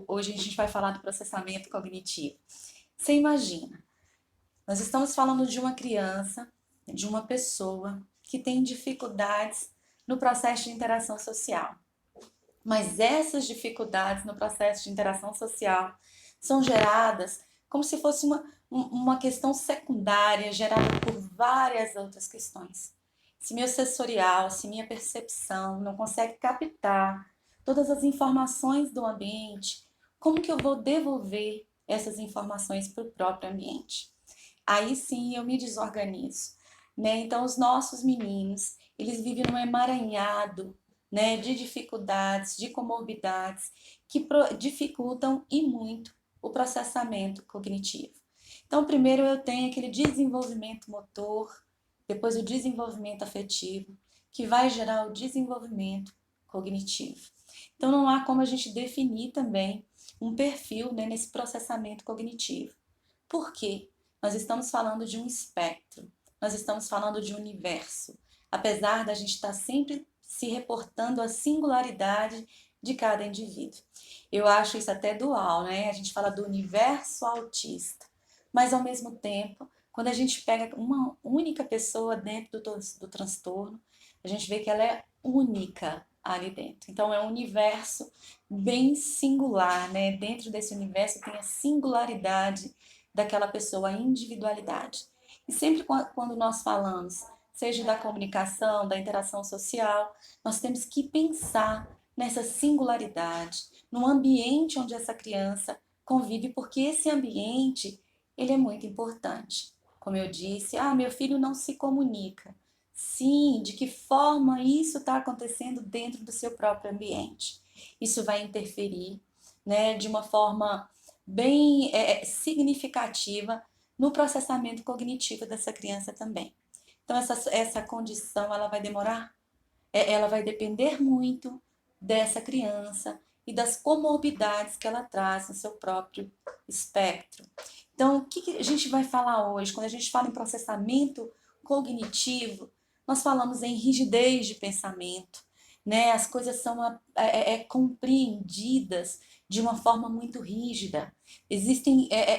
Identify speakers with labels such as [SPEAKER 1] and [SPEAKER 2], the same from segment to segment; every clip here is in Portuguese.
[SPEAKER 1] Hoje a gente vai falar do processamento cognitivo. Você imagina, nós estamos falando de uma criança, de uma pessoa que tem dificuldades no processo de interação social. Mas essas dificuldades no processo de interação social são geradas como se fosse uma questão secundária, gerada por várias outras questões. Se meu sensorial, se minha percepção não consegue captar todas as informações do ambiente, como que eu vou devolver essas informações para o próprio ambiente? Aí sim eu me desorganizo, né? Então os nossos meninos, eles vivem num emaranhado, né, de dificuldades, de comorbidades que dificultam e muito o processamento cognitivo. Então, primeiro eu tenho aquele desenvolvimento motor, depois o desenvolvimento afetivo, que vai gerar o desenvolvimento cognitivo. Então, não há como a gente definir também um perfil, né, nesse processamento cognitivo. Por quê? Nós estamos falando de um espectro, nós estamos falando de um universo, apesar da gente estar sempre se reportando à singularidade de cada indivíduo. Eu acho isso até dual, né? A gente fala do universo autista, mas ao mesmo tempo, quando a gente pega uma única pessoa dentro do transtorno, a gente vê que ela é única ali dentro. Então é um universo bem singular, né? Dentro desse universo tem a singularidade daquela pessoa, a individualidade. E sempre quando nós falamos, seja da comunicação, da interação social, nós temos que pensar nessa singularidade, no ambiente onde essa criança convive, porque esse ambiente, ele é muito importante. Como eu disse, meu filho não se comunica. Sim, de que forma isso está acontecendo dentro do seu próprio ambiente? Isso vai interferir, né, de uma forma bem significativa no processamento cognitivo dessa criança também. Então, essa condição, ela vai demorar, ela vai depender muito dessa criança e das comorbidades que ela traz no seu próprio espectro. Então, o que a gente vai falar hoje? Quando a gente fala em processamento cognitivo, nós falamos em rigidez de pensamento, né? As coisas são compreendidas de uma forma muito rígida.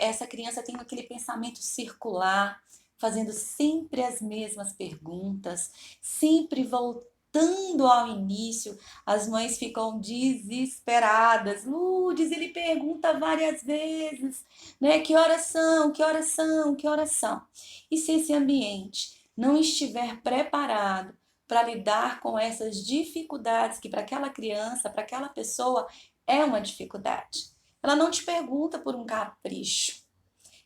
[SPEAKER 1] Essa criança tem aquele pensamento circular, fazendo sempre as mesmas perguntas, sempre voltando ao início. As mães ficam desesperadas. Lourdes, ele pergunta várias vezes, né? Que horas são? Que horas são? Que horas são? E se esse ambiente não estiver preparado para lidar com essas dificuldades que para aquela criança, para aquela pessoa é uma dificuldade. Ela não te pergunta por um capricho.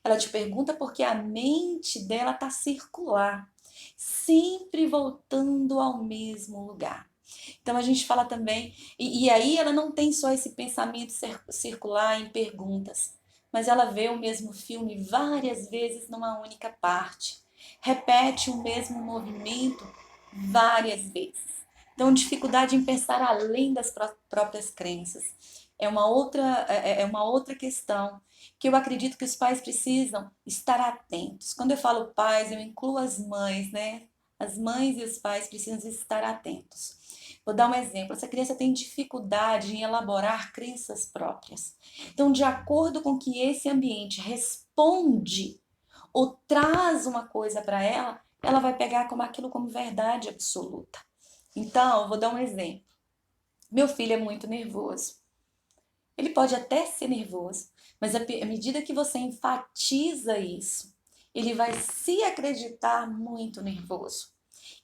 [SPEAKER 1] Ela te pergunta porque a mente dela está circular, sempre voltando ao mesmo lugar. Então a gente fala também, e aí ela não tem só esse pensamento circular em perguntas, mas ela vê o mesmo filme várias vezes numa única parte, repete o mesmo movimento várias vezes. Então, dificuldade em pensar além das próprias crenças. É uma outra questão que eu acredito que os pais precisam estar atentos. Quando eu falo pais, eu incluo as mães, né? As mães e os pais precisam estar atentos. Vou dar um exemplo. Essa criança tem dificuldade em elaborar crenças próprias. Então, de acordo com que esse ambiente responde ou traz uma coisa para ela, ela vai pegar como aquilo como verdade absoluta. Então, vou dar um exemplo. Meu filho é muito nervoso. Ele pode até ser nervoso, mas à medida que você enfatiza isso, ele vai se acreditar muito nervoso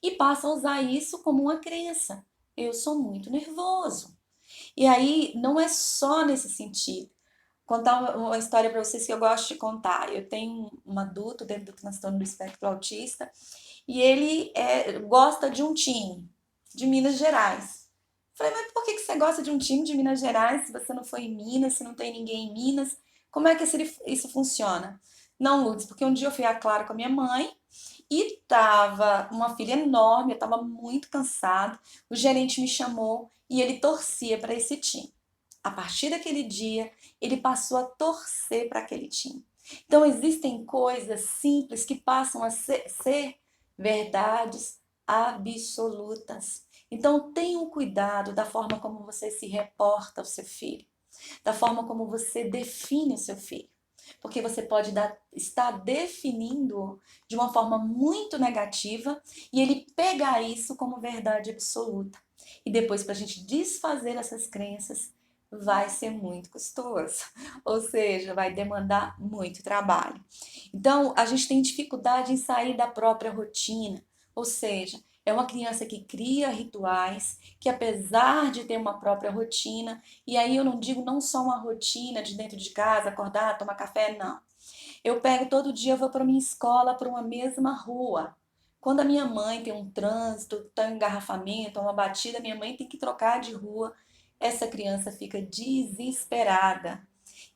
[SPEAKER 1] e passa a usar isso como uma crença. Eu sou muito nervoso. E aí não é só nesse sentido. Contar uma história para vocês que eu gosto de contar. Eu tenho um adulto dentro do transtorno do espectro autista e ele gosta de um time de Minas Gerais. Falei, mas por que você gosta de um time de Minas Gerais se você não foi em Minas, se não tem ninguém em Minas? Como é que isso funciona? Não, Lourdes, porque um dia eu fui a Clara com a minha mãe e tava uma filha enorme, eu tava muito cansado. O gerente me chamou e ele torcia para esse time. A partir daquele dia, ele passou a torcer para aquele time. Então, existem coisas simples que passam a ser verdades absolutas. Então, tenham cuidado da forma como você se reporta ao seu filho. da forma como você define o seu filho. Porque você pode estar definindo de uma forma muito negativa e ele pegar isso como verdade absoluta. E depois, para a gente desfazer essas crenças, vai ser muito custoso, ou seja, vai demandar muito trabalho. Então, a gente tem dificuldade em sair da própria rotina, ou seja, é uma criança que cria rituais, que apesar de ter uma própria rotina, e aí eu não digo não só uma rotina de dentro de casa, acordar, tomar café, não. Eu pego todo dia, eu vou para minha escola, para uma mesma rua. Quando a minha mãe tem um trânsito, tem um engarrafamento, uma batida, minha mãe tem que trocar de rua, essa criança fica desesperada.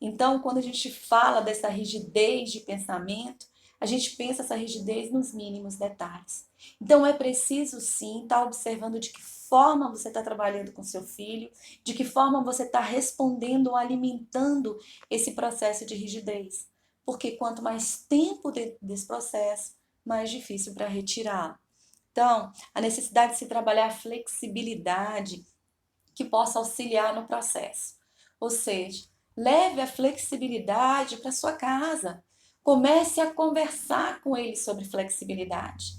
[SPEAKER 1] Então, quando a gente fala dessa rigidez de pensamento, a gente pensa essa rigidez nos mínimos detalhes. Então, é preciso sim estar observando de que forma você está trabalhando com seu filho, de que forma você está respondendo ou alimentando esse processo de rigidez. Porque quanto mais tempo desse processo, mais difícil para retirá-lo. Então, a necessidade de se trabalhar a flexibilidade que possa auxiliar no processo. Ou seja, leve a flexibilidade para sua casa. Comece a conversar com ele sobre flexibilidade.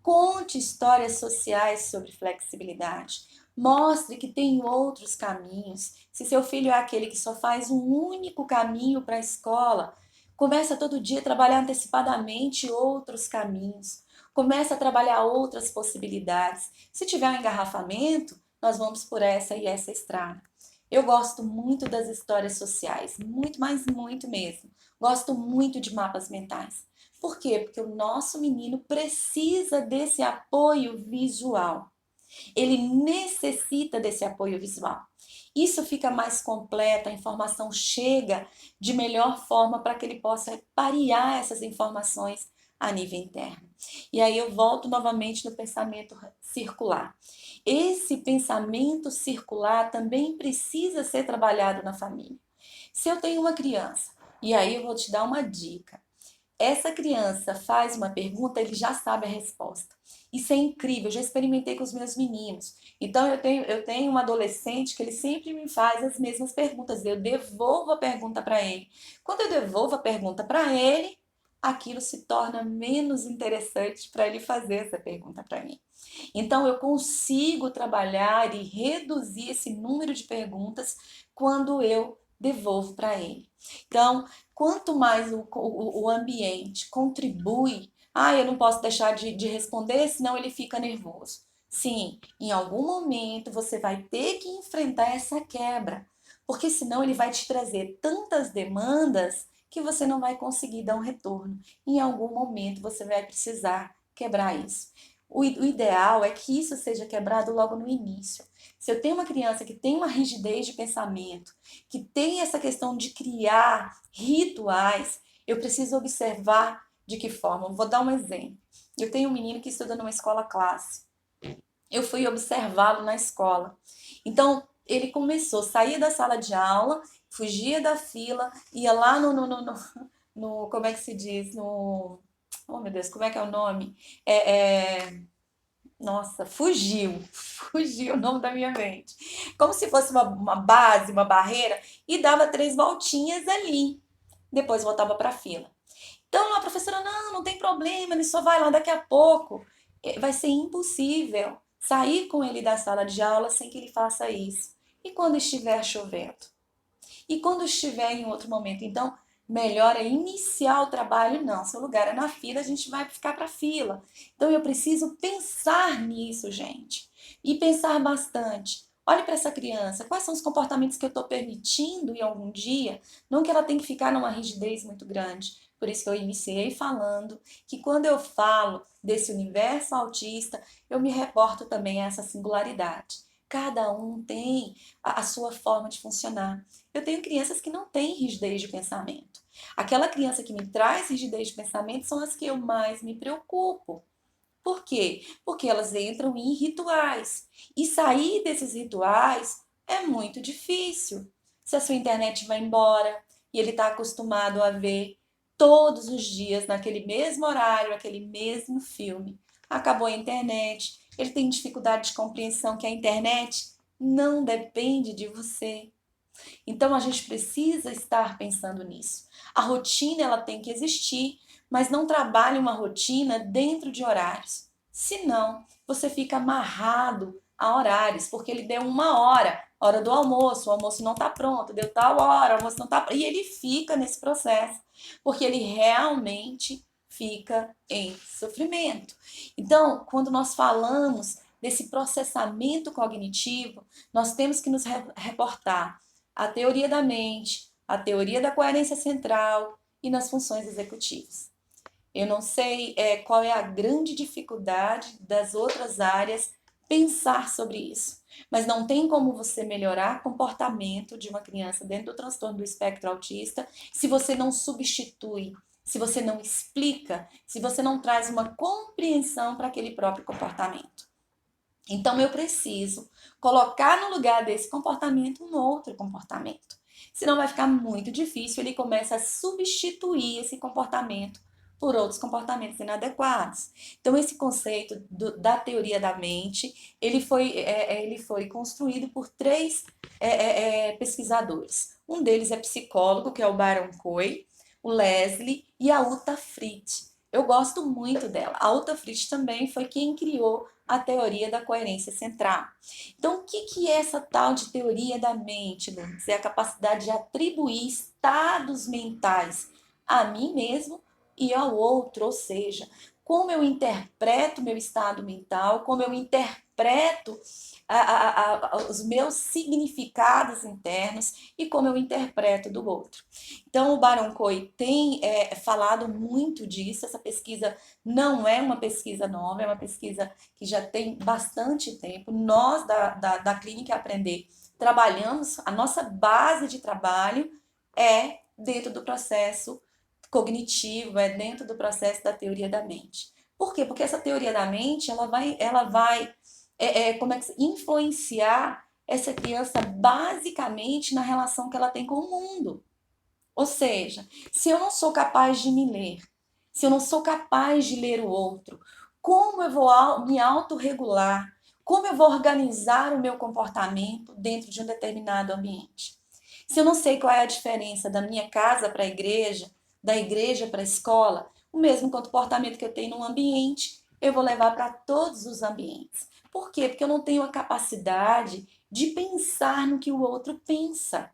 [SPEAKER 1] Conte histórias sociais sobre flexibilidade. Mostre que tem outros caminhos. Se seu filho é aquele que só faz um único caminho para a escola, comece a todo dia a trabalhar antecipadamente outros caminhos. Comece a trabalhar outras possibilidades. Se tiver um engarrafamento, nós vamos por essa e essa estrada. Eu gosto muito das histórias sociais, muito, mas muito mesmo. Gosto muito de mapas mentais. Por quê? Porque o nosso menino precisa desse apoio visual. Ele necessita desse apoio visual. Isso fica mais completo, a informação chega de melhor forma para que ele possa parear essas informações a nível interno. E aí eu volto novamente no pensamento circular. Esse pensamento circular também precisa ser trabalhado na família. Se eu tenho uma criança, e aí eu vou te dar uma dica. Essa criança faz uma pergunta, ele já sabe a resposta. Isso é incrível, eu já experimentei com os meus meninos. Então eu tenho um adolescente que ele sempre me faz as mesmas perguntas, eu devolvo a pergunta para ele. Quando eu devolvo a pergunta para ele, aquilo se torna menos interessante para ele fazer essa pergunta para mim. Então eu consigo trabalhar e reduzir esse número de perguntas quando eu devolvo para ele. Então, quanto mais o ambiente contribui, eu não posso deixar de responder, senão ele fica nervoso. Sim, em algum momento você vai ter que enfrentar essa quebra, porque senão ele vai te trazer tantas demandas que você não vai conseguir dar um retorno. Em algum momento você vai precisar quebrar isso. O ideal é que isso seja quebrado logo no início. Se eu tenho uma criança que tem uma rigidez de pensamento, que tem essa questão de criar rituais, eu preciso observar de que forma. Vou dar um exemplo. Eu tenho um menino que estuda numa escola classe. Eu fui observá-lo na escola. Então, ele começou, saía da sala de aula, fugia da fila, ia lá no como é que se diz? Oh, meu Deus, como é que é o nome? Nossa, fugiu o nome da minha mente. Como se fosse uma base, uma barreira, e dava 3 voltinhas ali. Depois voltava para a fila. Então a professora, não tem problema, ele só vai lá daqui a pouco. Vai ser impossível sair com ele da sala de aula sem que ele faça isso. E quando estiver chovendo? E quando estiver em outro momento? Então, melhor é iniciar o trabalho, não. Seu lugar é na fila, a gente vai ficar para a fila. Então, eu preciso pensar nisso, gente. E pensar bastante. Olhe para essa criança, quais são os comportamentos que eu estou permitindo em algum dia? Não que ela tenha que ficar numa rigidez muito grande. Por isso que eu iniciei falando que quando eu falo desse universo autista, eu me reporto também a essa singularidade. Cada um tem a sua forma de funcionar. Eu tenho crianças que não têm rigidez de pensamento. Aquela criança que me traz rigidez de pensamento são as que eu mais me preocupo. Por quê? Porque elas entram em rituais. E sair desses rituais é muito difícil. Se a sua internet vai embora e ele está acostumado a ver todos os dias, naquele mesmo horário, aquele mesmo filme, acabou a internet, ele tem dificuldade de compreensão que a internet não depende de você. Então a gente precisa estar pensando nisso. A rotina ela tem que existir, mas não trabalhe uma rotina dentro de horários. Senão, você fica amarrado a horários, porque ele deu uma hora do almoço, o almoço não está pronto, deu tal hora, o almoço não está pronto, e ele fica nesse processo, porque ele realmente fica em sofrimento. Então, quando nós falamos desse processamento cognitivo, nós temos que nos reportar à teoria da mente, à teoria da coerência central e nas funções executivas. Eu não sei qual é a grande dificuldade das outras áreas pensar sobre isso, mas não tem como você melhorar o comportamento de uma criança dentro do transtorno do espectro autista se você não substitui, se você não explica, se você não traz uma compreensão para aquele próprio comportamento. Então eu preciso colocar no lugar desse comportamento um outro comportamento. Senão vai ficar muito difícil, ele começa a substituir esse comportamento por outros comportamentos inadequados. Então esse conceito da teoria da mente, ele foi construído por três pesquisadores. Um deles é psicólogo, que é o Byron Coe, o Leslie e a Uta Frith. Eu gosto muito dela. A Uta Frith também foi quem criou a teoria da coerência central. Então, o que é essa tal de teoria da mente, Lourdes? É a capacidade de atribuir estados mentais a mim mesmo e ao outro, ou seja, como eu interpreto meu estado mental, como eu interpreto os meus significados internos e como eu interpreto do outro. Então, o Baron Coe tem falado muito disso. Essa pesquisa não é uma pesquisa nova, é uma pesquisa que já tem bastante tempo. Nós, da Clínica Aprender, trabalhamos, a nossa base de trabalho é dentro do processo cognitivo, é dentro do processo da teoria da mente. Por quê? Porque essa teoria da mente, ela vai influenciar essa criança basicamente na relação que ela tem com o mundo. Ou seja, se eu não sou capaz de me ler, se eu não sou capaz de ler o outro, como eu vou me autorregular? Como eu vou organizar o meu comportamento dentro de um determinado ambiente? Se eu não sei qual é a diferença da minha casa para a igreja, da igreja para a escola, o mesmo comportamento que eu tenho num ambiente, eu vou levar para todos os ambientes. Por quê? Porque eu não tenho a capacidade de pensar no que o outro pensa.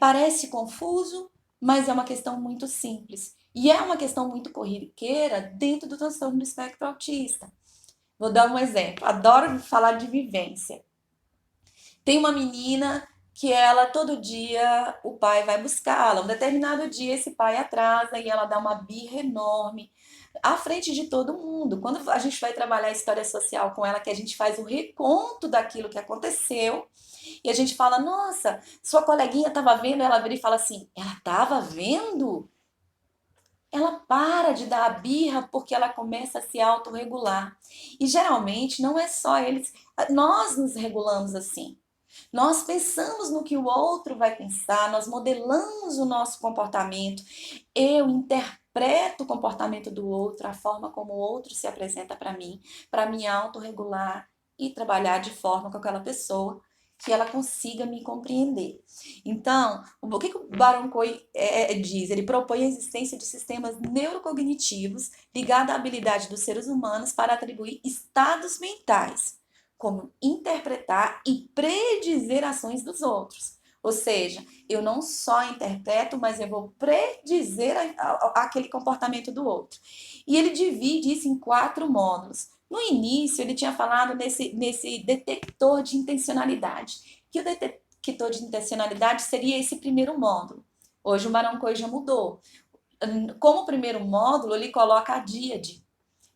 [SPEAKER 1] Parece confuso, mas é uma questão muito simples. E é uma questão muito corriqueira dentro do transtorno do espectro autista. Vou dar um exemplo. Adoro falar de vivência. Tem uma menina que ela, todo dia, o pai vai buscá-la. Um determinado dia, esse pai atrasa e ela dá uma birra enorme à frente de todo mundo. Quando a gente vai trabalhar a história social com ela, que a gente faz o reconto daquilo que aconteceu, e a gente fala, nossa, sua coleguinha estava vendo, ela vira e fala assim, ela estava vendo? Ela para de dar a birra porque ela começa a se autorregular. E geralmente não é só eles, nós nos regulamos assim. Nós pensamos no que o outro vai pensar, nós modelamos o nosso comportamento. Eu interpreto o comportamento do outro, a forma como o outro se apresenta para me autorregular e trabalhar de forma com aquela pessoa que ela consiga me compreender. Então, o que o Baron Coe diz? Ele propõe a existência de sistemas neurocognitivos ligados à habilidade dos seres humanos para atribuir estados mentais, como interpretar e predizer ações dos outros. Ou seja, eu não só interpreto, mas eu vou predizer aquele comportamento do outro. E ele divide isso em 4 módulos. No início, ele tinha falado nesse detector de intencionalidade, que o detector de intencionalidade seria esse primeiro módulo. Hoje o Baron Coe já mudou. Como primeiro módulo, ele coloca a díade,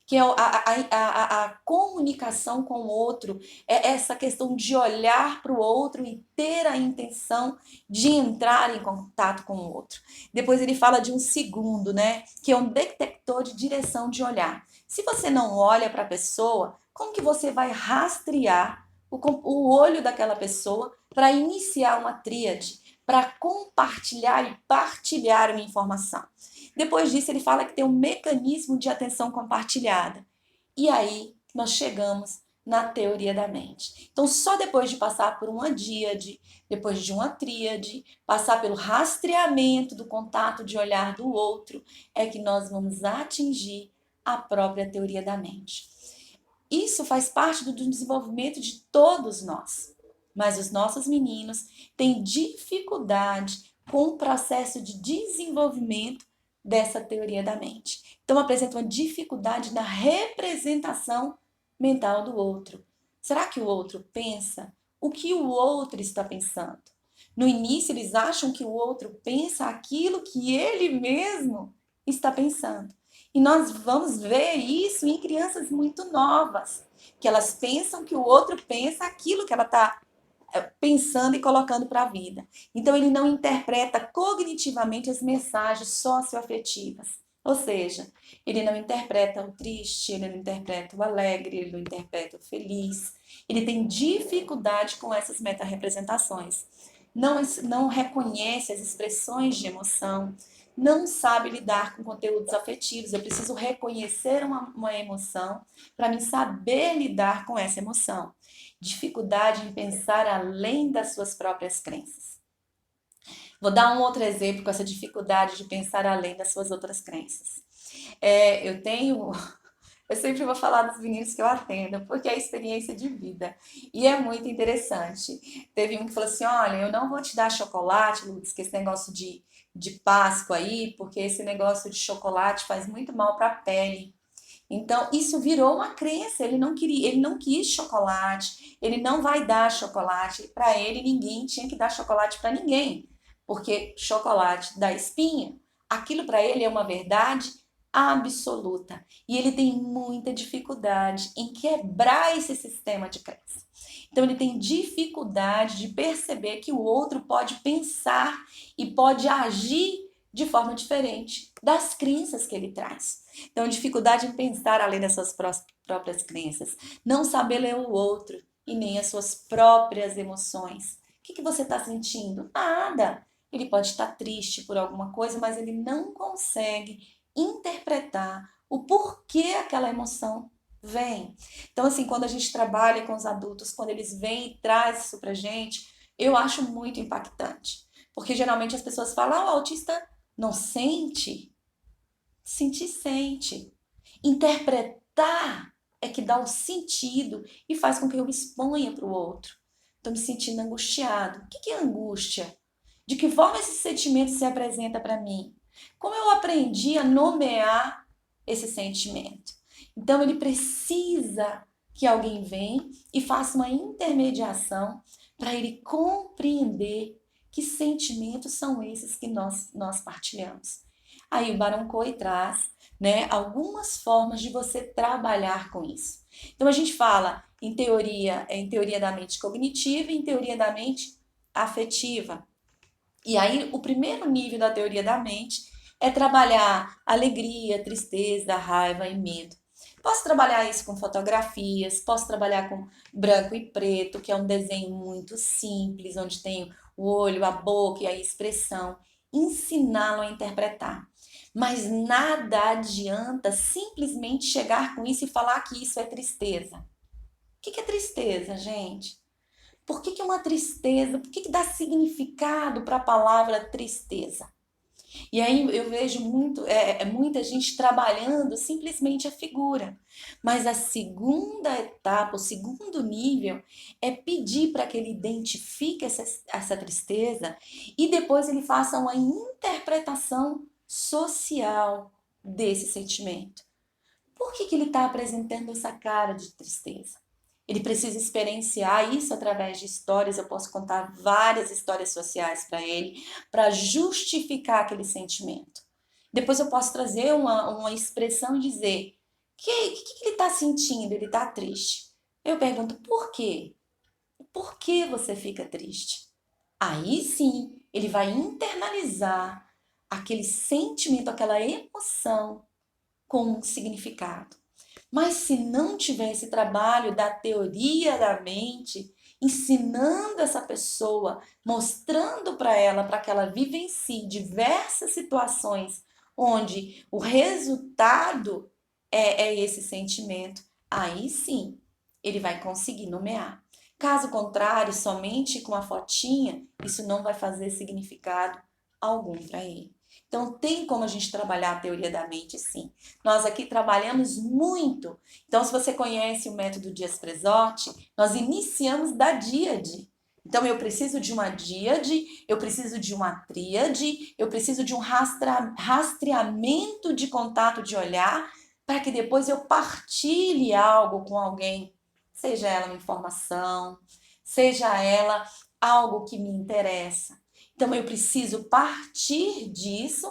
[SPEAKER 1] que é a comunicação com o outro, é essa questão de olhar para o outro e ter a intenção de entrar em contato com o outro. Depois ele fala de um segundo, né, que é um detector de direção de olhar. Se você não olha para a pessoa, como que você vai rastrear o olho daquela pessoa para iniciar uma tríade, para compartilhar e partilhar uma informação? Depois disso, ele fala que tem um mecanismo de atenção compartilhada. E aí nós chegamos na teoria da mente. Então, só depois de passar por uma díade, depois de uma tríade, passar pelo rastreamento do contato de olhar do outro, é que nós vamos atingir a própria teoria da mente. Isso faz parte do desenvolvimento de todos nós. Mas os nossos meninos têm dificuldade com o processo de desenvolvimento dessa teoria da mente. Então apresenta uma dificuldade na representação mental do outro. Será que o outro pensa? O que o outro está pensando? No início eles acham que o outro pensa aquilo que ele mesmo está pensando. E nós vamos ver isso em crianças muito novas, que elas pensam que o outro pensa aquilo que ela está pensando e colocando para a vida. Então ele não interpreta cognitivamente as mensagens socioafetivas. Ou seja, ele não interpreta o triste, ele não interpreta o alegre, ele não interpreta o feliz. Ele tem dificuldade com essas meta-representações. Não reconhece as expressões de emoção, não sabe lidar com conteúdos afetivos. Eu preciso reconhecer uma emoção para mim saber lidar com essa emoção. Dificuldade em pensar além das suas próprias crenças. Vou dar um outro exemplo com essa dificuldade de pensar além das suas outras crenças. Eu sempre vou falar dos meninos que eu atendo, porque é experiência de vida. E é muito interessante. Teve um que falou assim: olha, eu não vou te dar chocolate, Lutz, que esse negócio de Páscoa aí, porque esse negócio de chocolate faz muito mal para a pele. Então, isso virou uma crença. Ele não quis chocolate, ele não vai dar chocolate. Para ele, ninguém tinha que dar chocolate para ninguém, porque chocolate dá espinha. Aquilo para ele é uma verdade absoluta. E ele tem muita dificuldade em quebrar esse sistema de crença. Então, ele tem dificuldade de perceber que o outro pode pensar e pode agir de forma diferente das crenças que ele traz. Então, dificuldade em pensar além das suas próprias crenças, não saber ler o outro e nem as suas próprias emoções. O que você está sentindo? Nada. Ele pode estar triste por alguma coisa, mas ele não consegue interpretar o porquê aquela emoção vem. Então, assim, quando a gente trabalha com os adultos, quando eles vêm e trazem isso pra gente, eu acho muito impactante. Porque geralmente as pessoas falam: o autista não sente? Sentir, sente. Interpretar é que dá o sentido e faz com que eu exponha para o outro. Estou me sentindo angustiado. O que é angústia? De que forma esse sentimento se apresenta para mim? Como eu aprendi a nomear esse sentimento? Então ele precisa que alguém venha e faça uma intermediação para ele compreender que sentimentos são esses que nós partilhamos. Aí o Baron Cohen traz, né, algumas formas de você trabalhar com isso. Então a gente fala em teoria da mente cognitiva e em teoria da mente afetiva. E aí o primeiro nível da teoria da mente é trabalhar alegria, tristeza, raiva e medo. Posso trabalhar isso com fotografias, posso trabalhar com branco e preto, que é um desenho muito simples, onde tem o olho, a boca e a expressão. Ensiná-lo a interpretar. Mas nada adianta simplesmente chegar com isso e falar que isso é tristeza. O que é tristeza, gente? Por que é uma tristeza? Por que dá significado para a palavra tristeza? E aí eu vejo muita gente trabalhando simplesmente a figura. Mas a segunda etapa, o segundo nível, é pedir para que ele identifique essa tristeza e depois ele faça uma interpretação social desse sentimento. Por que ele está apresentando essa cara de tristeza? Ele precisa experienciar isso através de histórias. Eu posso contar várias histórias sociais para ele, para justificar aquele sentimento. Depois eu posso trazer uma expressão e dizer: o que ele está sentindo? Ele está triste. Eu pergunto: por quê? Por que você fica triste? Aí sim, ele vai internalizar aquele sentimento, aquela emoção com um significado. Mas se não tiver esse trabalho da teoria da mente, ensinando essa pessoa, mostrando para ela, para que ela vivencie diversas situações onde o resultado é esse sentimento, aí sim ele vai conseguir nomear. Caso contrário, somente com a fotinha, isso não vai fazer significado algum para ele. Então, tem como a gente trabalhar a teoria da mente, sim. Nós aqui trabalhamos muito. Então, se você conhece o método Dias-Presotti, nós iniciamos da díade. Então, eu preciso de uma díade, eu preciso de uma tríade, eu preciso de um rastreamento de contato de olhar, para que depois eu partilhe algo com alguém, seja ela uma informação, seja ela algo que me interessa. Então eu preciso partir disso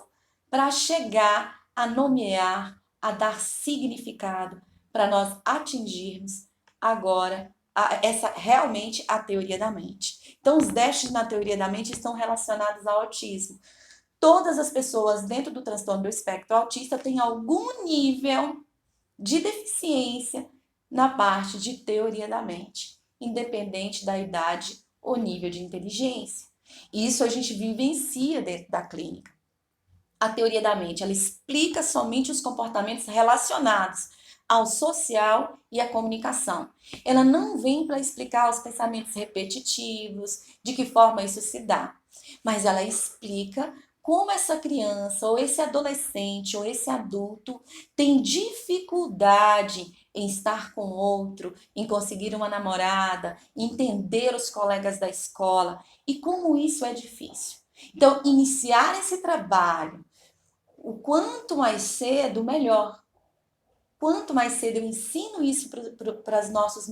[SPEAKER 1] para chegar a nomear, a dar significado para nós atingirmos agora realmente a teoria da mente. Então os déficits na teoria da mente estão relacionados ao autismo. Todas as pessoas dentro do transtorno do espectro autista têm algum nível de deficiência na parte de teoria da mente, independente da idade ou nível de inteligência. Isso a gente vivencia dentro da clínica. A teoria da mente, ela explica somente os comportamentos relacionados ao social e à comunicação. Ela não vem para explicar os pensamentos repetitivos, de que forma isso se dá, mas ela explica como essa criança, ou esse adolescente, ou esse adulto tem dificuldade em estar com outro, em conseguir uma namorada, entender os colegas da escola, e como isso é difícil. Então, iniciar esse trabalho o quanto mais cedo, melhor. Quanto mais cedo eu ensino isso para as nossas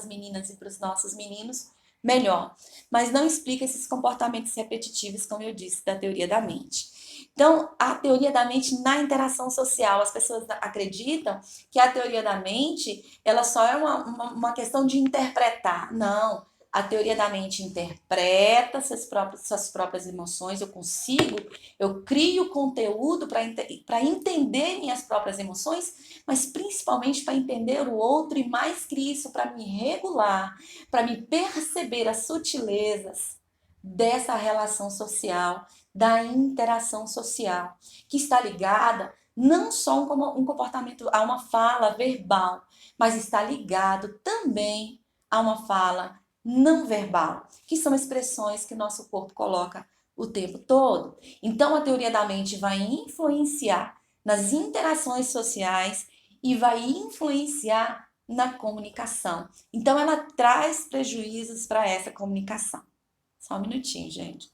[SPEAKER 1] meninas e para os nossos meninos, melhor. Mas não explica esses comportamentos repetitivos, como eu disse, da teoria da mente. Então, a teoria da mente na interação social, as pessoas acreditam que a teoria da mente, ela só é uma questão de interpretar. Não, a teoria da mente interpreta suas próprias emoções, eu crio conteúdo para entender minhas próprias emoções, mas principalmente para entender o outro e mais que isso, para me regular, para me perceber as sutilezas dessa relação social, da interação social, que está ligada não só um comportamento, a uma fala verbal, mas está ligado também a uma fala não verbal, que são expressões que nosso corpo coloca o tempo todo. Então, a teoria da mente vai influenciar nas interações sociais e vai influenciar na comunicação. Então, ela traz prejuízos para essa comunicação. Só um minutinho, gente.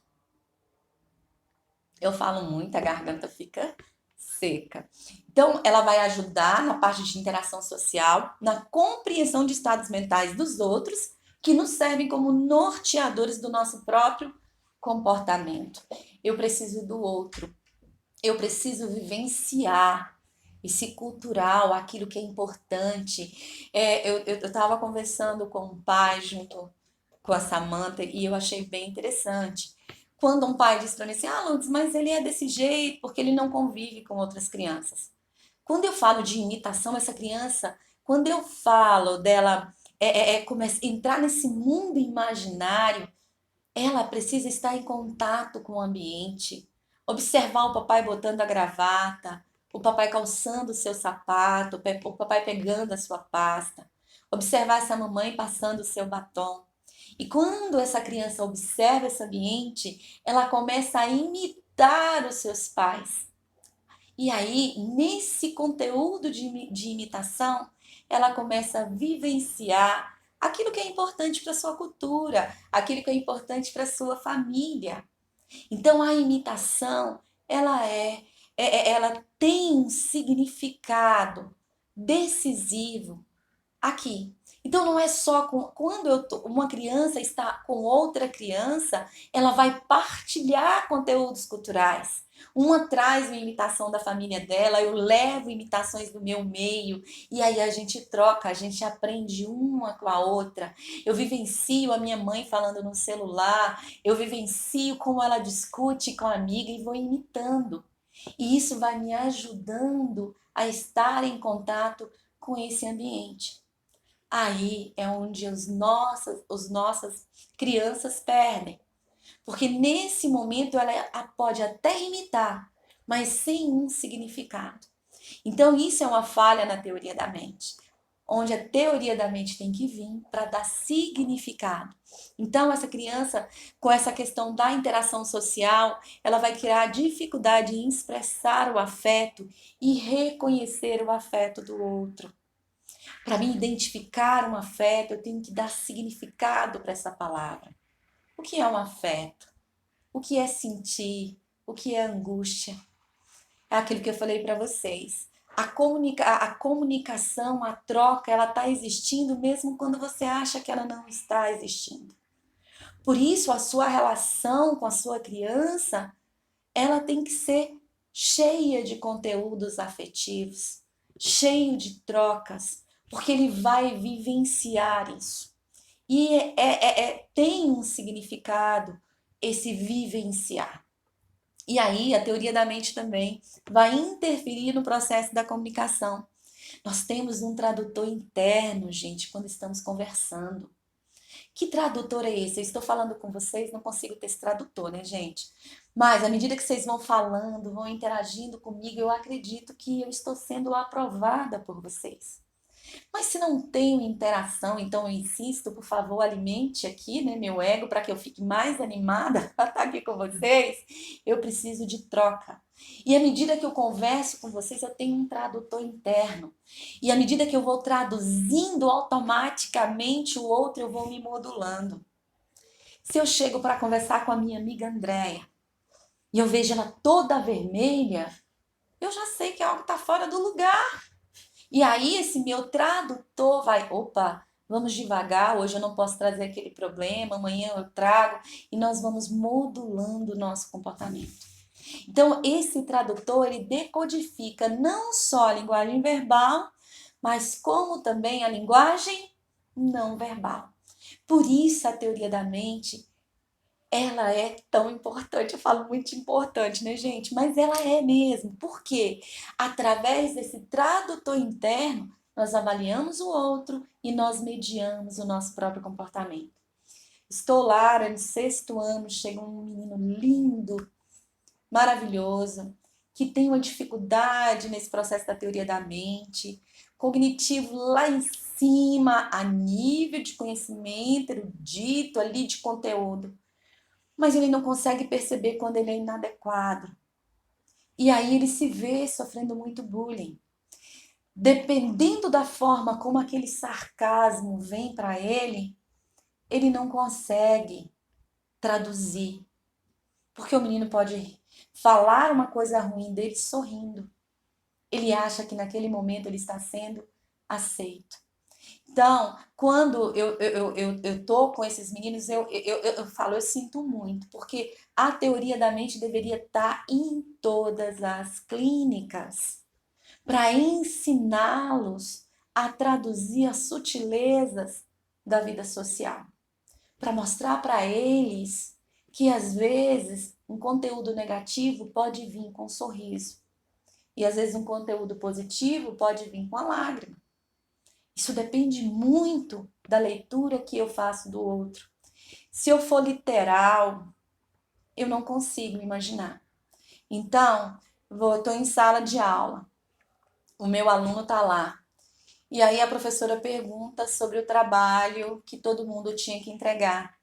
[SPEAKER 1] Eu falo muito, a garganta fica seca. Então, ela vai ajudar na parte de interação social, na compreensão de estados mentais dos outros, que nos servem como norteadores do nosso próprio comportamento. Eu preciso do outro. Eu preciso vivenciar esse cultural, aquilo que é importante. Eu estava conversando com um pai junto com a Samantha e eu achei bem interessante. Quando um pai diz para mim assim, Lourdes, mas ele é desse jeito porque ele não convive com outras crianças. Quando eu falo de imitação, essa criança, quando eu falo dela entrar nesse mundo imaginário, ela precisa estar em contato com o ambiente, observar o papai botando a gravata, o papai calçando o seu sapato, o papai pegando a sua pasta, observar essa mamãe passando o seu batom. E quando essa criança observa esse ambiente, ela começa a imitar os seus pais. E aí, nesse conteúdo de imitação, ela começa a vivenciar aquilo que é importante para a sua cultura, aquilo que é importante para a sua família. Então, a imitação, ela tem um significado decisivo aqui. Então não é só quando uma criança está com outra criança, ela vai partilhar conteúdos culturais. Uma traz uma imitação da família dela, eu levo imitações do meu meio, e aí a gente troca, a gente aprende uma com a outra. Eu vivencio a minha mãe falando no celular, eu vivencio como ela discute com a amiga e vou imitando. E isso vai me ajudando a estar em contato com esse ambiente. Aí é onde as nossas crianças perdem. Porque nesse momento ela pode até imitar, mas sem um significado. Então isso é uma falha na teoria da mente, onde a teoria da mente tem que vir para dar significado. Então, essa criança, com essa questão da interação social, ela vai criar dificuldade em expressar o afeto e reconhecer o afeto do outro. Para mim identificar um afeto, eu tenho que dar significado para essa palavra. O que é um afeto? O que é sentir? O que é angústia? É aquilo que eu falei para vocês. A comunicação, a troca, ela está existindo mesmo quando você acha que ela não está existindo. Por isso, a sua relação com a sua criança, ela tem que ser cheia de conteúdos afetivos, cheio de trocas, porque ele vai vivenciar isso. E tem um significado esse vivenciar. E aí, a teoria da mente também vai interferir no processo da comunicação. Nós temos um tradutor interno, gente, quando estamos conversando. Que tradutor é esse? Eu estou falando com vocês, não consigo ter esse tradutor, né, gente? Mas à medida que vocês vão falando, vão interagindo comigo, eu acredito que eu estou sendo aprovada por vocês. Mas se não tenho interação, então eu insisto, por favor, alimente aqui, né, meu ego, para que eu fique mais animada para estar aqui com vocês. Eu preciso de troca. E à medida que eu converso com vocês, eu tenho um tradutor interno. E à medida que eu vou traduzindo automaticamente o outro, eu vou me modulando. Se eu chego para conversar com a minha amiga Andréia e eu vejo ela toda vermelha, eu já sei que algo está fora do lugar. E aí esse meu tradutor vai, opa, vamos devagar, hoje eu não posso trazer aquele problema, amanhã eu trago, e nós vamos modulando o nosso comportamento. Então esse tradutor, ele decodifica não só a linguagem verbal, mas como também a linguagem não verbal. Por isso a teoria da mente, ela é tão importante, eu falo muito importante, né, gente? Mas ela é mesmo. Por quê? Através desse tradutor interno, nós avaliamos o outro e nós mediamos o nosso próprio comportamento. Estou lá, no 6º ano, chega um menino lindo, maravilhoso, que tem uma dificuldade nesse processo da teoria da mente, cognitivo lá em cima, a nível de conhecimento erudito ali de conteúdo. Mas ele não consegue perceber quando ele é inadequado. E aí ele se vê sofrendo muito bullying. Dependendo da forma como aquele sarcasmo vem para ele não consegue traduzir. Porque o menino pode falar uma coisa ruim dele sorrindo. Ele acha que naquele momento ele está sendo aceito. Então, quando eu tô com esses meninos, eu falo, eu sinto muito, porque a teoria da mente deveria estar em todas as clínicas, para ensiná-los a traduzir as sutilezas da vida social, para mostrar para eles que às vezes um conteúdo negativo pode vir com um sorriso, e às vezes um conteúdo positivo pode vir com a lágrima. Isso depende muito da leitura que eu faço do outro. Se eu for literal, eu não consigo imaginar. Então, estou em sala de aula, o meu aluno está lá. E aí a professora pergunta sobre o trabalho que todo mundo tinha que entregar.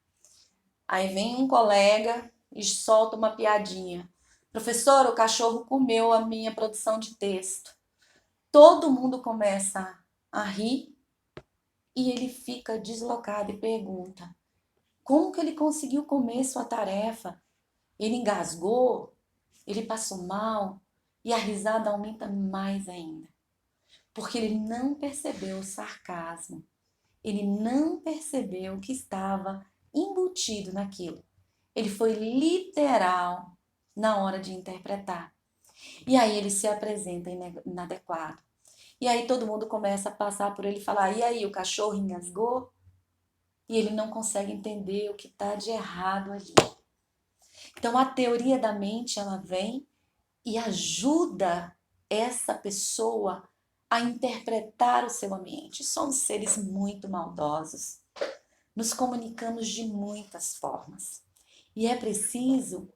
[SPEAKER 1] Aí vem um colega e solta uma piadinha. Professora, o cachorro comeu a minha produção de texto. Todo mundo começa a rir. E ele fica deslocado e pergunta: como que ele conseguiu comer sua tarefa? Ele engasgou? Ele passou mal? E a risada aumenta mais ainda. Porque ele não percebeu o sarcasmo. Ele não percebeu que estava embutido naquilo. Ele foi literal na hora de interpretar. E aí ele se apresenta inadequado. E aí todo mundo começa a passar por ele e falar: e aí, o cachorro engasgou? E ele não consegue entender o que está de errado ali. Então a teoria da mente, ela vem e ajuda essa pessoa a interpretar o seu ambiente. Somos seres muito maldosos. Nos comunicamos de muitas formas. E é preciso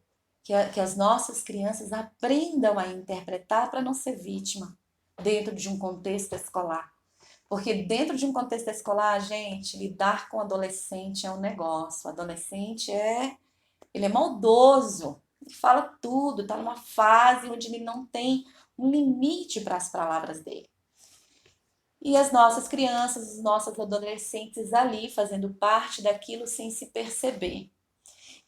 [SPEAKER 1] que as nossas crianças aprendam a interpretar para não ser vítima dentro de um contexto escolar. Porque dentro de um contexto escolar, gente, lidar com adolescente é um negócio. O adolescente ele é maldoso, ele fala tudo, está numa fase onde ele não tem um limite para as palavras dele. E as nossas crianças, os nossos adolescentes ali fazendo parte daquilo sem se perceber.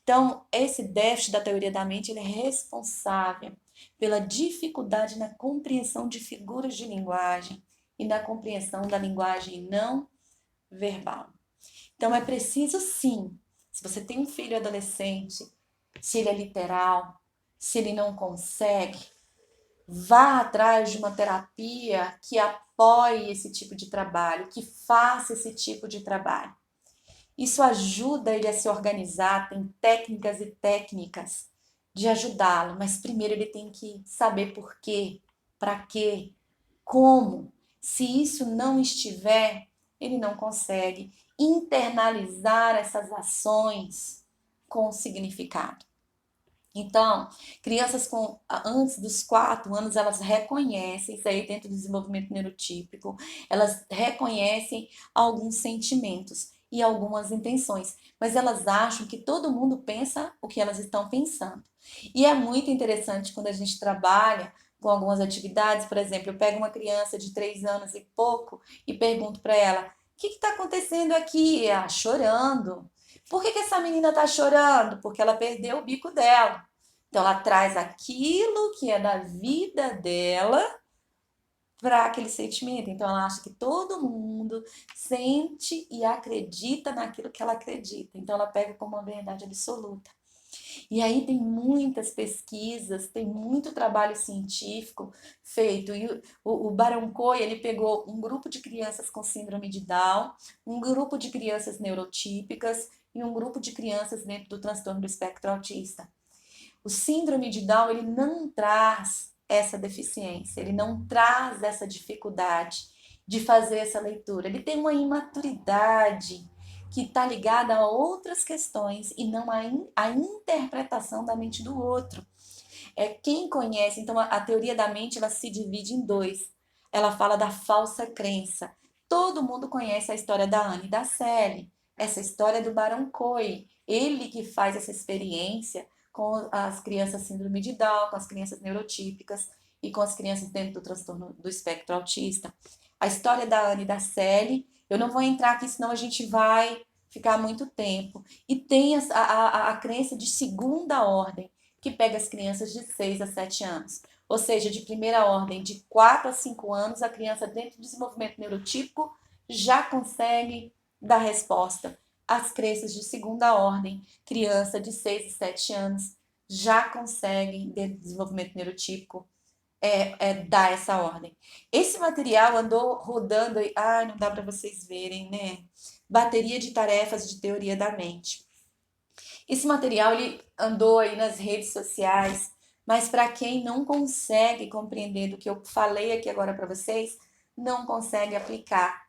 [SPEAKER 1] Então, esse déficit da teoria da mente ele é responsável pela dificuldade na compreensão de figuras de linguagem e na compreensão da linguagem não verbal. Então, é preciso sim, se você tem um filho adolescente, se ele é literal, se ele não consegue, vá atrás de uma terapia que apoie esse tipo de trabalho, que faça esse tipo de trabalho. Isso ajuda ele a se organizar, tem técnicas e técnicas de ajudá-lo, mas primeiro ele tem que saber por quê, para quê, como. Se isso não estiver, ele não consegue internalizar essas ações com significado. Então, crianças com antes dos 4 anos, elas reconhecem, isso aí dentro do desenvolvimento neurotípico, elas reconhecem alguns sentimentos e algumas intenções, mas elas acham que todo mundo pensa o que elas estão pensando. E é muito interessante quando a gente trabalha com algumas atividades, por exemplo, eu pego uma criança de 3 anos e pouco e pergunto para ela: o que está acontecendo aqui? Ah, chorando. Por que essa menina está chorando? Porque ela perdeu o bico dela. Então, ela traz aquilo que é da vida dela para aquele sentimento. Então, ela acha que todo mundo sente e acredita naquilo que ela acredita. Então, ela pega como uma verdade absoluta. E aí tem muitas pesquisas, tem muito trabalho científico feito. E o Baron Cohen, ele pegou um grupo de crianças com síndrome de Down, um grupo de crianças neurotípicas e um grupo de crianças dentro do transtorno do espectro autista. O síndrome de Down, ele não traz essa deficiência, ele não traz essa dificuldade de fazer essa leitura. Ele tem uma imaturidade que está ligada a outras questões e não a interpretação da mente do outro. É quem conhece, então a teoria da mente ela se divide em dois. Ela fala da falsa crença. Todo mundo conhece a história da Anne e da Sally, essa história do Baron Cohen, ele que faz essa experiência com as crianças síndrome de Down, com as crianças neurotípicas e com as crianças dentro do transtorno do espectro autista. A história da Anne e da Sally, eu não vou entrar aqui, senão a gente vai ficar muito tempo. E tem a crença de segunda ordem, que pega as crianças de 6 a 7 anos. Ou seja, de primeira ordem, de 4 a 5 anos, a criança dentro do desenvolvimento neurotípico já consegue dar resposta. As crenças de segunda ordem, criança de 6 a 7 anos, já conseguem, dentro do desenvolvimento neurotípico, dar essa ordem. Esse material andou rodando, não dá para vocês verem, né? Bateria de tarefas de teoria da mente. Esse material ele andou aí nas redes sociais, mas para quem não consegue compreender do que eu falei aqui agora para vocês, não consegue aplicar.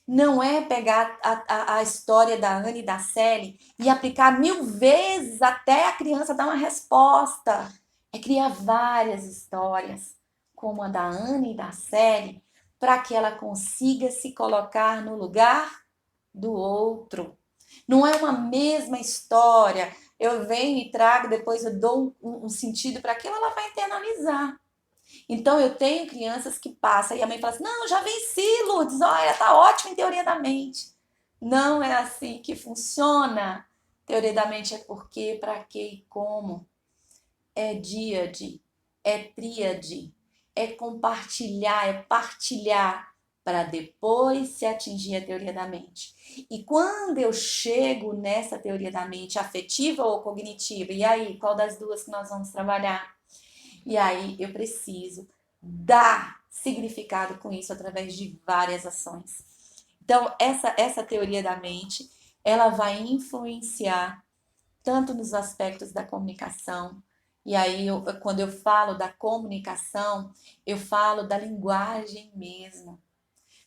[SPEAKER 1] Não é pegar a história da Anne e da Sally e aplicar 1000 vezes até a criança dar uma resposta. É criar várias histórias, como a da Anne e da Sally, para que ela consiga se colocar no lugar do outro. Não é uma mesma história. Eu venho e trago, depois eu dou um sentido para aquilo, ela vai internalizar. Então eu tenho crianças que passam e a mãe fala assim: não, já venci, Lourdes, olha, tá ótimo em teoria da mente. Não é assim que funciona. Teoria da mente é por quê, para quê e como. É díade, é tríade, é compartilhar, é partilhar para depois se atingir a teoria da mente. E quando eu chego nessa teoria da mente, afetiva ou cognitiva, e aí, qual das duas que nós vamos trabalhar? E aí eu preciso dar significado com isso através de várias ações. Então, essa teoria da mente, ela vai influenciar tanto nos aspectos da comunicação, e aí quando eu falo da comunicação, eu falo da linguagem mesmo.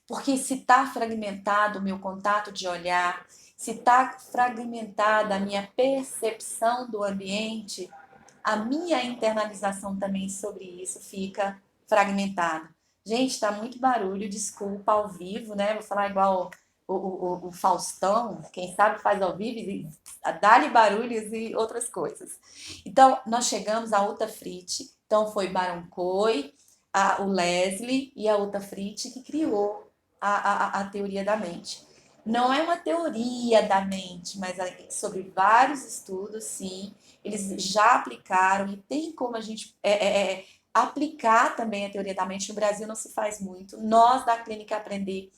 [SPEAKER 1] Porque se está fragmentado o meu contato de olhar, se está fragmentada a minha percepção do ambiente, a minha internalização também sobre isso fica fragmentada. Gente, tá muito barulho, desculpa, ao vivo, né? Vou falar igual o Faustão, quem sabe faz ao vivo, e dá-lhe barulhos e outras coisas. Então, nós chegamos a Uta Frith, então foi Baron Cohen, o Leslie e a Uta Frith que criou a teoria da mente. Não é uma teoria da mente, mas sobre vários estudos, sim, eles já aplicaram e tem como a gente aplicar também a teoria da mente. No Brasil não se faz muito. Nós da Clínica Aprender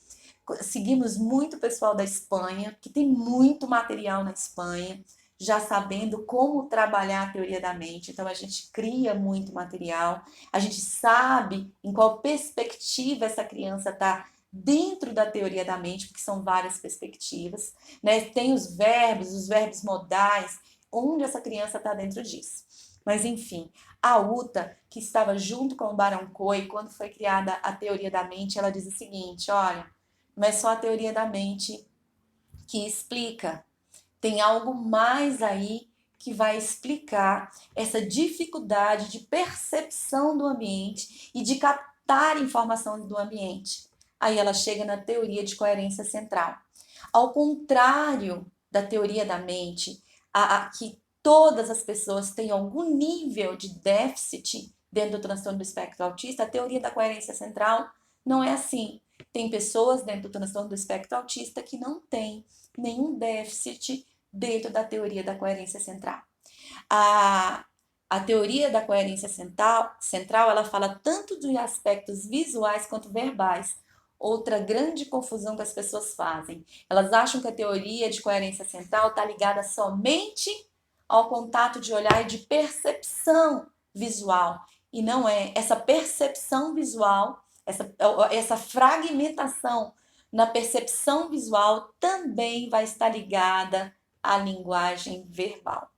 [SPEAKER 1] seguimos muito o pessoal da Espanha, que tem muito material na Espanha, já sabendo como trabalhar a teoria da mente. Então a gente cria muito material, a gente sabe em qual perspectiva essa criança está dentro da teoria da mente, porque são várias perspectivas, né? Tem os verbos modais, onde essa criança está dentro disso. Mas enfim, a Uta, que estava junto com o Baron Cohen, quando foi criada a teoria da mente, ela diz o seguinte: olha, não é só a teoria da mente que explica, tem algo mais aí que vai explicar essa dificuldade de percepção do ambiente e de captar informação do ambiente. Aí ela chega na teoria de coerência central. Ao contrário da teoria da mente, que todas as pessoas têm algum nível de déficit dentro do transtorno do espectro autista, a teoria da coerência central não é assim. Tem pessoas dentro do transtorno do espectro autista que não têm nenhum déficit dentro da teoria da coerência central. A, a teoria da coerência central, ela fala tanto de aspectos visuais quanto verbais. Outra grande confusão que as pessoas fazem. Elas acham que a teoria de coerência central está ligada somente ao contato de olhar e de percepção visual. E não é. Essa percepção visual, essa fragmentação na percepção visual também vai estar ligada à linguagem verbal.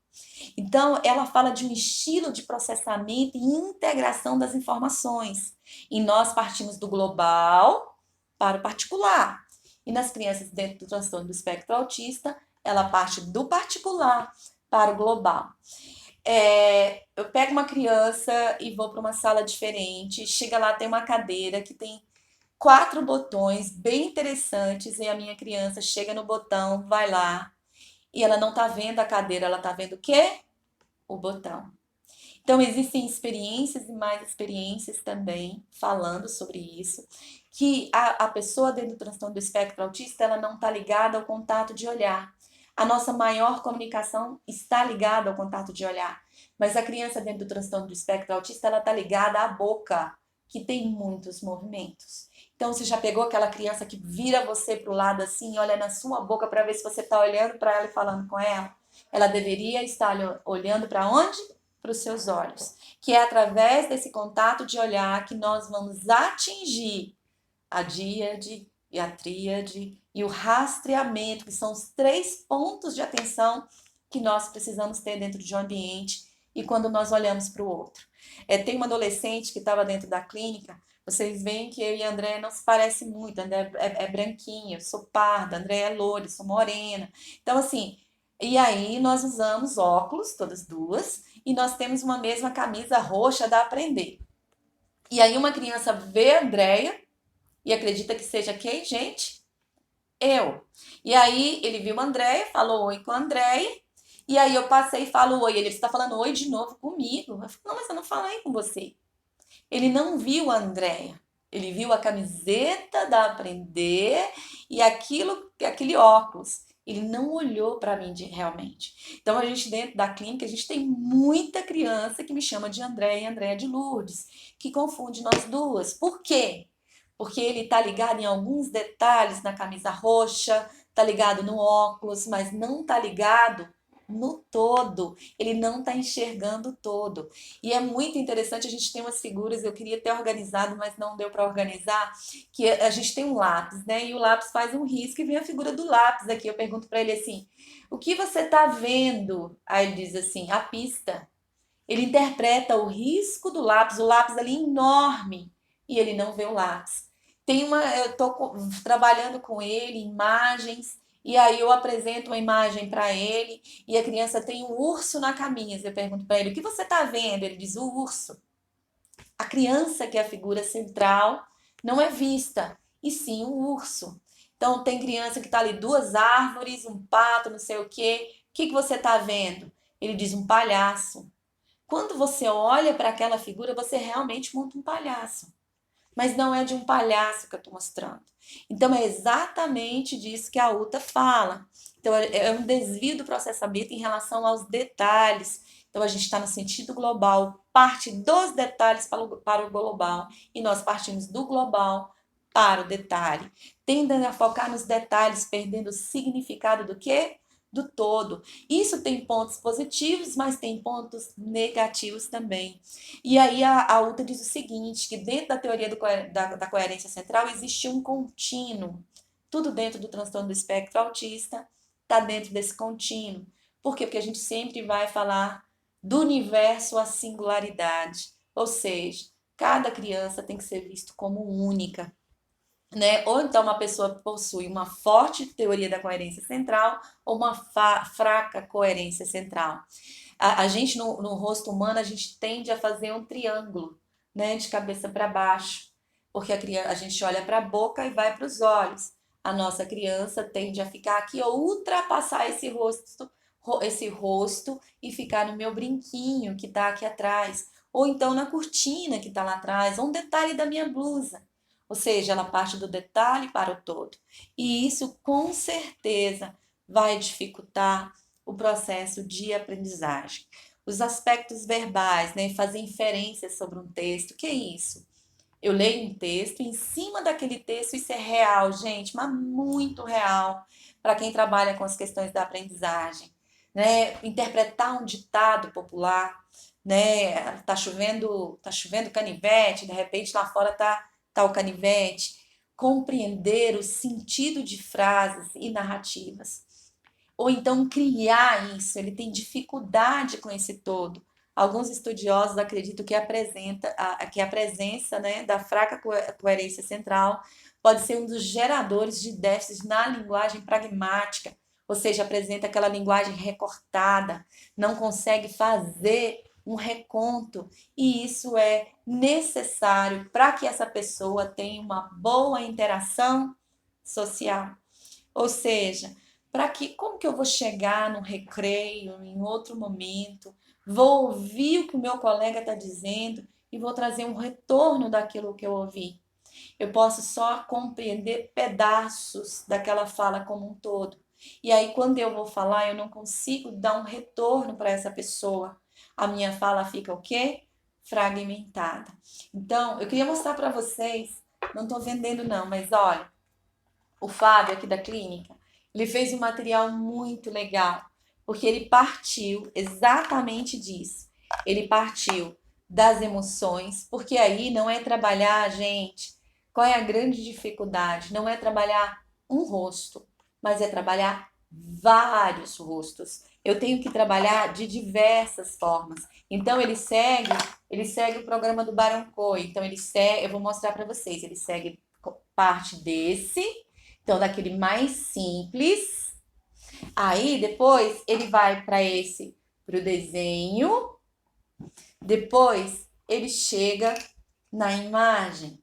[SPEAKER 1] Então, ela fala de um estilo de processamento e integração das informações. E nós partimos do global para o particular. E nas crianças dentro do transtorno do espectro autista, ela parte do particular para o global. Eu pego uma criança e vou para uma sala diferente, chega lá, tem uma cadeira que tem 4 botões bem interessantes e a minha criança chega no botão, vai lá e ela não tá vendo a cadeira, ela tá vendo o quê? O botão. Então existem experiências e mais experiências também falando sobre isso, que a pessoa dentro do transtorno do espectro autista, ela não tá ligada ao contato de olhar. A nossa maior comunicação está ligada ao contato de olhar, mas a criança dentro do transtorno do espectro autista, ela tá ligada à boca, que tem muitos movimentos. Então, você já pegou aquela criança que vira você para o lado assim, olha na sua boca para ver se você está olhando para ela e falando com ela? Ela deveria estar olhando para onde? Para os seus olhos. Que é através desse contato de olhar que nós vamos atingir a díade e a tríade e o rastreamento, que são os 3 pontos de atenção que nós precisamos ter dentro de um ambiente e quando nós olhamos para o outro. Tem uma adolescente que estava dentro da clínica. Vocês veem que eu e a André não se parecem muito. A André é branquinha, eu sou parda, a André é loura, eu sou morena. Então, assim, e aí nós usamos óculos, todas duas, e nós temos uma mesma camisa roxa da Aprender. E aí uma criança vê a Andréia e acredita que seja quem, gente? Eu. E aí ele viu a Andréia, falou oi com a Andréia, e aí eu passei e falo oi. Ele está falando oi de novo comigo. Eu falo, não, mas eu não falei com você. Ele não viu a Andréia. Ele viu a camiseta da Aprender e aquele óculos. Ele não olhou para mim realmente. Então, a gente, dentro da clínica, a gente tem muita criança que me chama de Andréia e Andréia de Lourdes, que confunde nós duas. Por quê? Porque ele está ligado em alguns detalhes na camisa roxa, está ligado no óculos, mas não está ligado no todo. Ele não está enxergando o todo. E é muito interessante, a gente tem umas figuras, eu queria ter organizado, mas não deu para organizar, que a gente tem um lápis, né? E o lápis faz um risco e vem a figura do lápis aqui. Eu pergunto para ele assim: o que você está vendo? Aí ele diz assim: a pista. Ele interpreta o risco do lápis, o lápis ali enorme, e ele não vê o lápis. Eu estou trabalhando com ele, imagens, e aí eu apresento uma imagem para ele, e a criança tem um urso na camisa. Eu pergunto para ele: o que você está vendo? Ele diz: o urso. A criança, que é a figura central, não é vista, e sim o urso. Então tem criança que está ali, duas árvores, um pato, não sei o quê. O que que você está vendo? Ele diz um palhaço. Quando você olha para aquela figura, você realmente monta um palhaço. Mas não é de um palhaço que eu estou mostrando. Então é exatamente disso que a UTA fala. Então é um desvio do processamento em relação aos detalhes. Então a gente está no sentido global, parte dos detalhes para o global, e nós partimos do global para o detalhe. Tendem a focar nos detalhes, perdendo o significado do quê? Do todo. Isso tem pontos positivos, mas tem pontos negativos também. E aí a UTA diz o seguinte, que dentro da teoria da coerência central existe um contínuo. Tudo dentro do transtorno do espectro autista está dentro desse contínuo. Por quê? Porque a gente sempre vai falar do universo à singularidade. Ou seja, cada criança tem que ser visto como única. Né? Ou então uma pessoa possui uma forte teoria da coerência central ou uma fraca coerência central. A gente, no rosto humano, a gente tende a fazer um triângulo, né, de cabeça para baixo, porque a gente olha para a boca e vai para os olhos. A nossa criança tende a ficar aqui ou ultrapassar esse rosto e ficar no meu brinquinho que está aqui atrás, ou então na cortina que está lá atrás, ou um detalhe da minha blusa. Ou seja, ela parte do detalhe para o todo. E isso, com certeza, vai dificultar o processo de aprendizagem. Os aspectos verbais, né, fazer inferências sobre um texto, que é isso? Eu leio um texto, e em cima daquele texto, isso é real, gente, mas muito real para quem trabalha com as questões da aprendizagem. Né? Interpretar um ditado popular, né? Tá chovendo canivete, de repente lá fora tá o canivete. Compreender o sentido de frases e narrativas ou então criar isso, ele tem dificuldade com esse todo. Alguns estudiosos acreditam que a presença, né, da fraca coerência central pode ser um dos geradores de déficits na linguagem pragmática, ou seja, apresenta aquela linguagem recortada, não consegue fazer um reconto, e isso é necessário para que essa pessoa tenha uma boa interação social. Ou seja, para que como que eu vou chegar no recreio, em outro momento, vou ouvir o que o meu colega está dizendo e vou trazer um retorno daquilo que eu ouvi. Eu posso só compreender pedaços daquela fala como um todo. E aí, quando eu vou falar, eu não consigo dar um retorno para essa pessoa. A minha fala fica o quê? Fragmentada. Então, eu queria mostrar para vocês, não estou vendendo não, mas olha, o Fábio aqui da clínica, ele fez um material muito legal, porque ele partiu exatamente disso. Ele partiu das emoções, porque aí não é trabalhar, gente, qual é a grande dificuldade? Não é trabalhar um rosto, mas é trabalhar vários rostos. Eu tenho que trabalhar de diversas formas. Então ele segue o programa do Baron Cohen. Então ele segue, eu vou mostrar para vocês, ele segue parte desse, então daquele mais simples. Aí depois ele vai para o desenho, depois ele chega na imagem.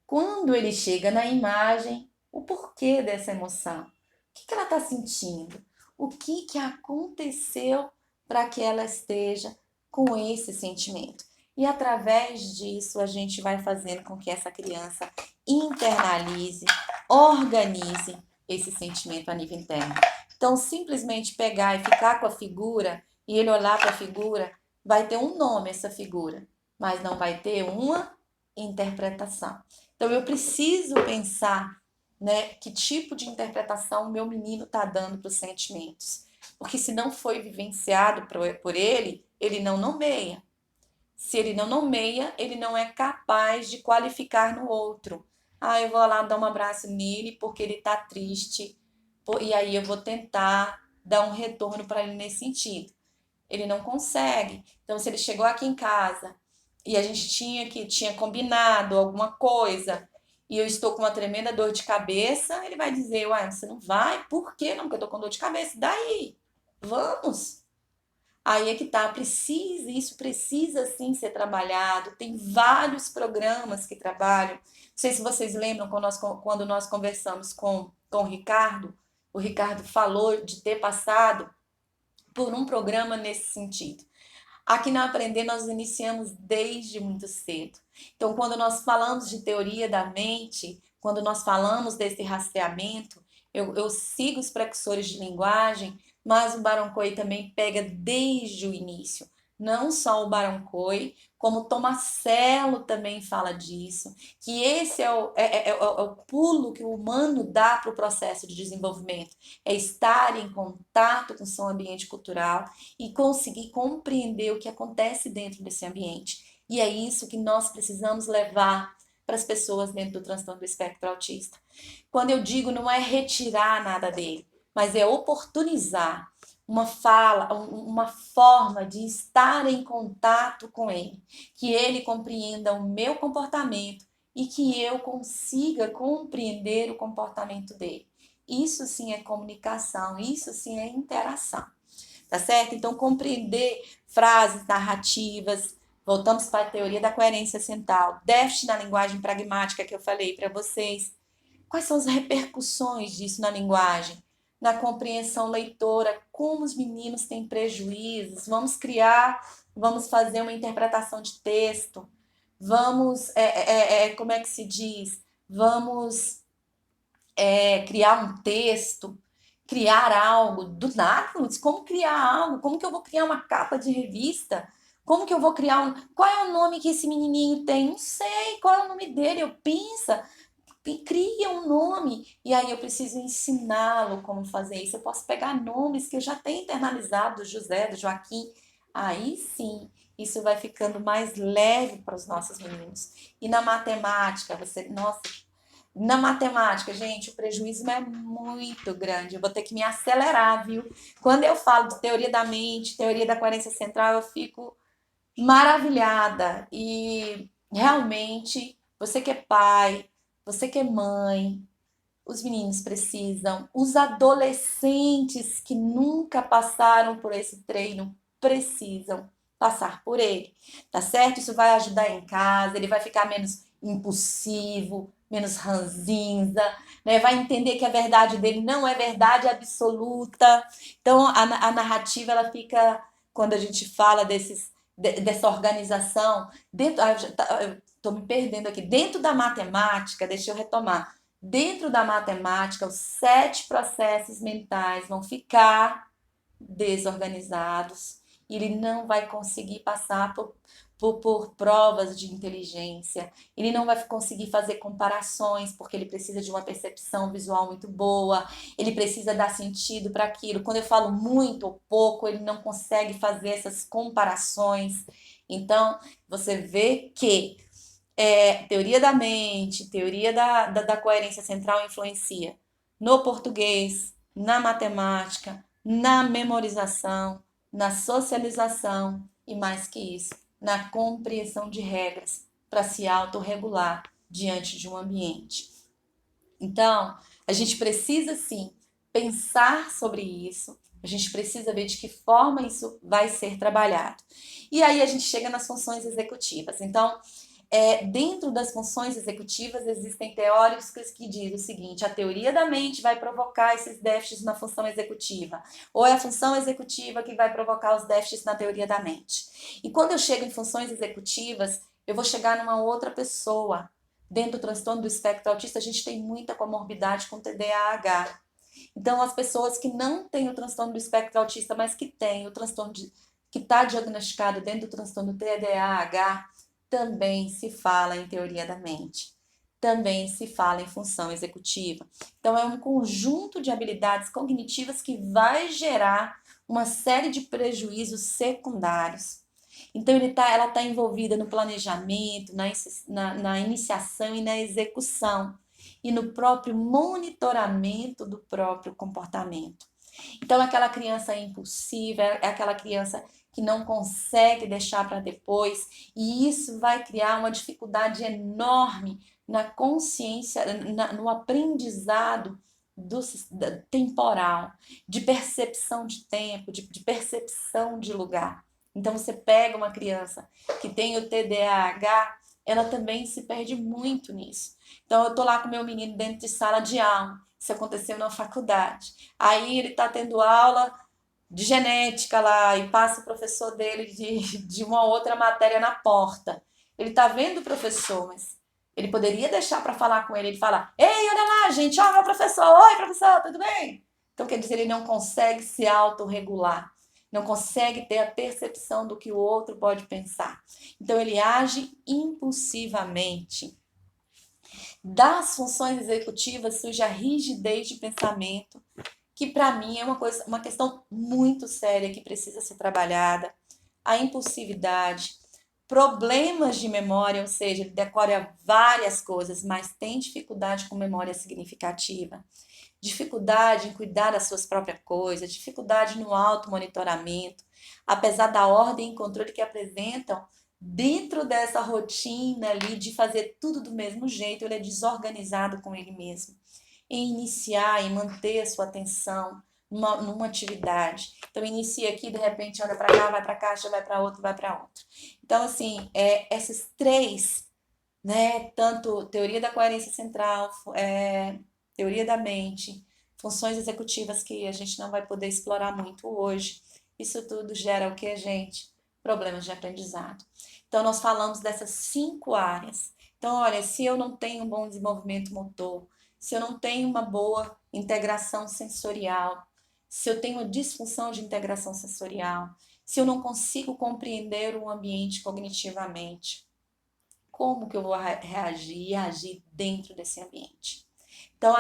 [SPEAKER 1] Quando ele chega na imagem, o porquê dessa emoção? O que ela está sentindo? O que aconteceu para que ela esteja com esse sentimento? E através disso a gente vai fazendo com que essa criança internalize, organize esse sentimento a nível interno. Então, simplesmente pegar e ficar com a figura e ele olhar para a figura, vai ter um nome essa figura, mas não vai ter uma interpretação. Então, eu preciso pensar, né, que tipo de interpretação o meu menino está dando para os sentimentos. Porque se não foi vivenciado por ele, ele não nomeia. Se ele não nomeia, ele não é capaz de qualificar no outro. Ah, eu vou lá dar um abraço nele porque ele está triste. E aí eu vou tentar dar um retorno para ele nesse sentido. Ele não consegue. Então, se ele chegou aqui em casa e a gente tinha combinado alguma coisa e eu estou com uma tremenda dor de cabeça, ele vai dizer, uai, você não vai? Por que não? Porque eu tô com dor de cabeça. Daí, vamos. Aí é que tá, isso precisa sim ser trabalhado. Tem vários programas que trabalham. Não sei se vocês lembram quando nós conversamos com o Ricardo falou de ter passado por um programa nesse sentido. Aqui na Aprender nós iniciamos desde muito cedo. Então, quando nós falamos de teoria da mente, quando nós falamos desse rastreamento, eu sigo os precursores de linguagem, mas o Baron Cohen também pega desde o início. Não só o Baron Cohen, como Tomasello também fala disso, que esse é o pulo que o humano dá para o processo de desenvolvimento, é estar em contato com o seu ambiente cultural e conseguir compreender o que acontece dentro desse ambiente. E é isso que nós precisamos levar para as pessoas dentro do transtorno do espectro autista. Quando eu digo não é retirar nada dele, mas é oportunizar uma fala, uma forma de estar em contato com ele, que ele compreenda o meu comportamento e que eu consiga compreender o comportamento dele. Isso sim é comunicação, isso sim é interação. Tá certo? Então, compreender frases, narrativas, voltamos para a teoria da coerência central, déficit na linguagem pragmática que eu falei para vocês. Quais são as repercussões disso na linguagem? Na compreensão leitora, como os meninos têm prejuízos, vamos fazer uma interpretação de texto, como é que se diz? Vamos criar um texto, criar algo do nada, Lutz, como criar algo? Como que eu vou criar uma capa de revista? Como que eu vou criar Qual é o nome que esse menininho tem? Não sei, qual é o nome dele? Eu pensa, cria um nome, e aí eu preciso ensiná-lo como fazer isso. Eu posso pegar nomes que eu já tenho internalizado, do José, do Joaquim, aí sim, isso vai ficando mais leve para os nossos meninos. E na matemática, nossa, na matemática, gente, o prejuízo é muito grande. Eu vou ter que me acelerar, viu? Quando eu falo de teoria da mente, teoria da coerência central, eu fico maravilhada. E realmente, você que é pai, você que é mãe, os meninos precisam, os adolescentes que nunca passaram por esse treino precisam passar por ele, tá certo? Isso vai ajudar em casa, ele vai ficar menos impulsivo, menos ranzinza, né? Vai entender que a verdade dele não é verdade absoluta. Então a narrativa ela fica, quando a gente fala dessa organização, eu tô me perdendo aqui, dentro da matemática, deixa eu retomar. Dentro da matemática, os 7 processos mentais vão ficar desorganizados e ele não vai conseguir passar por provas de inteligência, ele não vai conseguir fazer comparações, porque ele precisa de uma percepção visual muito boa, ele precisa dar sentido para aquilo. Quando eu falo muito ou pouco, ele não consegue fazer essas comparações. Então, você vê que teoria da mente, teoria da coerência central influencia no português, na matemática, na memorização, na socialização e, mais que isso, na compreensão de regras para se autorregular diante de um ambiente. Então, a gente precisa sim pensar sobre isso, a gente precisa ver de que forma isso vai ser trabalhado. E aí a gente chega nas funções executivas. Então, dentro das funções executivas existem teóricos que dizem o seguinte: a teoria da mente vai provocar esses déficits na função executiva, ou é a função executiva que vai provocar os déficits na teoria da mente. E quando eu chego em funções executivas, eu vou chegar numa outra pessoa. Dentro do transtorno do espectro autista, a gente tem muita comorbidade com TDAH. Então, as pessoas que não têm o transtorno do espectro autista, mas que têm o transtorno que está diagnosticado dentro do transtorno TDAH, também se fala em teoria da mente, também se fala em função executiva. Então, é um conjunto de habilidades cognitivas que vai gerar uma série de prejuízos secundários. Então, ela está envolvida no planejamento, na iniciação e na execução, e no próprio monitoramento do próprio comportamento. Então, aquela criança impulsiva, é aquela criança que não consegue deixar para depois, e isso vai criar uma dificuldade enorme na consciência, no aprendizado temporal, de percepção de tempo, de percepção de lugar. Então você pega uma criança que tem o TDAH, ela também se perde muito nisso. Então eu tô lá com meu menino dentro de sala de aula, isso aconteceu na faculdade. Aí ele tá tendo aula de genética lá e passa o professor dele de uma outra matéria na porta. Ele tá vendo o professor, mas ele poderia deixar para falar com ele. Ele fala: Ei, olha lá, gente, ó, meu professor, oi, professor, tudo bem? Então, quer dizer, ele não consegue se autorregular, não consegue ter a percepção do que o outro pode pensar. Então, ele age impulsivamente. Das funções executivas surge a rigidez de pensamento, que para mim é uma questão muito séria que precisa ser trabalhada. A impulsividade, problemas de memória, ou seja, ele decora várias coisas, mas tem dificuldade com memória significativa, dificuldade em cuidar das suas próprias coisas, dificuldade no automonitoramento, apesar da ordem e controle que apresentam, dentro dessa rotina ali de fazer tudo do mesmo jeito, ele é desorganizado com ele mesmo em iniciar, em manter a sua atenção numa atividade. Então, inicia aqui, de repente, olha para cá, vai para cá, vai para outro, vai para outro. Então, assim, esses três, né, tanto teoria da coerência central, teoria da mente, funções executivas que a gente não vai poder explorar muito hoje, isso tudo gera o que, gente? Problemas de aprendizado. Então, nós falamos dessas 5 áreas. Então, olha, se eu não tenho um bom desenvolvimento motor, se eu não tenho uma boa integração sensorial, se eu tenho uma disfunção de integração sensorial, se eu não consigo compreender o ambiente cognitivamente, como que eu vou reagir e agir dentro desse ambiente? Então,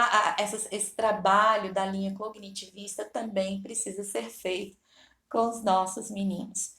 [SPEAKER 1] esse trabalho da linha cognitivista também precisa ser feito com os nossos meninos.